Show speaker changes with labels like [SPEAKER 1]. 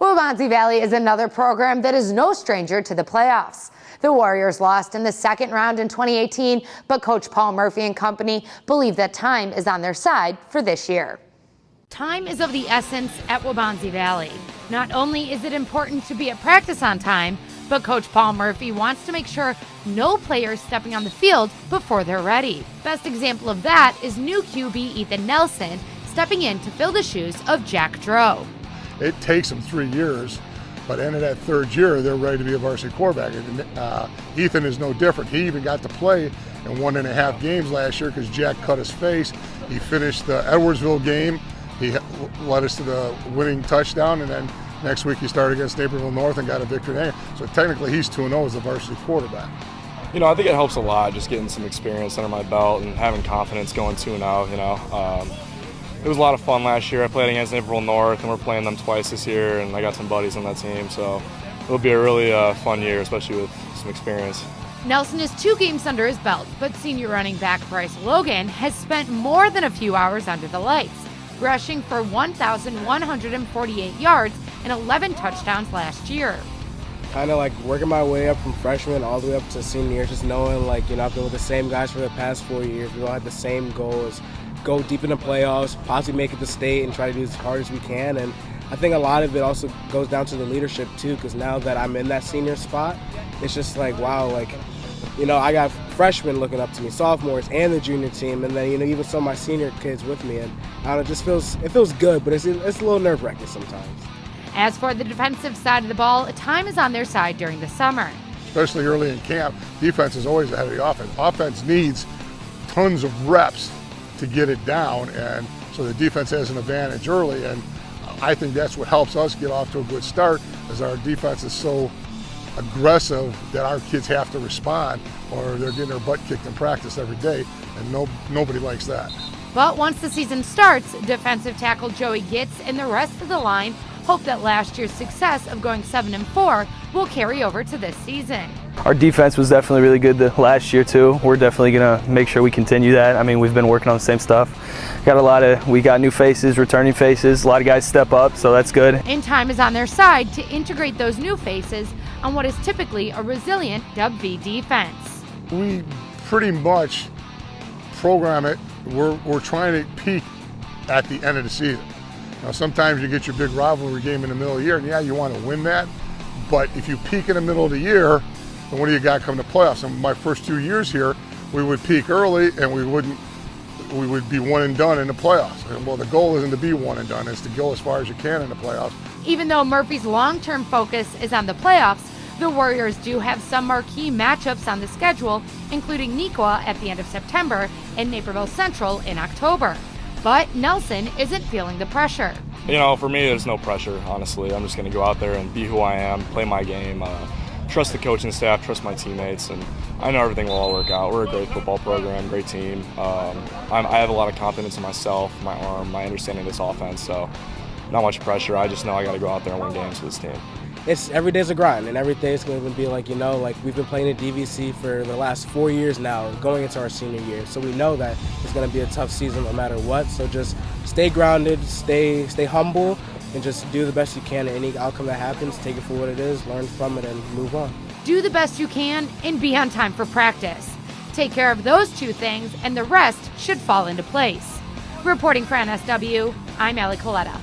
[SPEAKER 1] Waubonsie Valley is another program that is no stranger to the playoffs. The Warriors lost in the second round in 2018, but Coach Paul Murphy and company believe that time is on their side for this year. Time is of the essence at Waubonsie Valley. Not only is it important to be at practice on time, but Coach Paul Murphy wants to make sure no player is stepping on the field before they're ready. Best example of that is new QB Ethan Nelson stepping in to fill the shoes of Jack Drow.
[SPEAKER 2] It takes them 3 years, but end of that third year, they're ready to be a varsity quarterback. And, Ethan is no different. He even got to play in 1.5 games last year because Jack cut his face. He finished the Edwardsville game. He led us to the winning touchdown, and then next week he started against Naperville North and got a victory there. So technically he's 2-0 as a varsity quarterback.
[SPEAKER 3] You know, I think it helps a lot just getting some experience under my belt and having confidence going 2-0, you know. It was a lot of fun last year. I played against Naperville North, and we're playing them twice this year, and I got some buddies on that team. So it'll be a really fun year, especially with some experience.
[SPEAKER 1] Nelson is 2 games under his belt, but senior running back Bryce Logan has spent more than a few hours under the lights, rushing for 1,148 yards and 11 touchdowns last year.
[SPEAKER 4] Kind of like working my way up from freshman all the way up to senior, just knowing like, you know, I've been with the same guys for the past 4 years. We all had the same goals. Go deep in the playoffs, possibly make it to state and try to do as hard as we can. And I think a lot of it also goes down to the leadership too, because now that I'm in that senior spot, it's just like, wow, like, you know, I got freshmen looking up to me, sophomores and the junior team, and then, you know, even some of my senior kids with me. And I don't know, it feels good, but it's a little nerve-wracking sometimes.
[SPEAKER 1] As for the defensive side of the ball, time is on their side during the summer.
[SPEAKER 2] Especially early in camp, defense is always ahead of the offense. Offense needs tons of reps to get it down, and so the defense has an advantage early, and I think that's what helps us get off to a good start, is our defense is so aggressive that our kids have to respond or they're getting their butt kicked in practice every day, and nobody likes that.
[SPEAKER 1] But once the season starts, defensive tackle Joey Gits and the rest of the line hope that last year's success of going 7-4 will carry over to this season.
[SPEAKER 5] Our defense was definitely really good last year too. We're definitely going to make sure we continue that. I mean, we've been working on the same stuff. We got new faces, returning faces, a lot of guys step up, so that's good.
[SPEAKER 1] And time is on their side to integrate those new faces on what is typically a resilient W defense.
[SPEAKER 2] We pretty much program it. We're trying to peak at the end of the season. Now, sometimes you get your big rivalry game in the middle of the year, and yeah, you want to win that. But if you peak in the middle of the year, then what do you got come to playoffs? And my first 2 years here, we would peak early, and we would be one and done in the playoffs. And well, the goal isn't to be one and done; it's to go as far as you can in the playoffs.
[SPEAKER 1] Even though Murphy's long-term focus is on the playoffs, the Warriors do have some marquee matchups on the schedule, including Nequa at the end of September and Naperville Central in October. But Nelson isn't feeling the pressure.
[SPEAKER 3] You know, for me, there's no pressure, honestly. I'm just going to go out there and be who I am, play my game, trust the coaching staff, trust my teammates, and I know everything will all work out. We're a great football program, great team. I have a lot of confidence in myself, my arm, my understanding of this offense, so not much pressure. I just know I got to go out there and win games for this team.
[SPEAKER 4] It's every day's a grind, and every day is going to be like, you know, like we've been playing at DVC for the last 4 years now, going into our senior year. So we know that it's going to be a tough season no matter what. So just stay grounded, stay humble, and just do the best you can in any outcome that happens. Take it for what it is, learn from it, and move on.
[SPEAKER 1] Do the best you can and be on time for practice. Take care of those 2 things, and the rest should fall into place. Reporting for NSW, I'm Allie Coletta.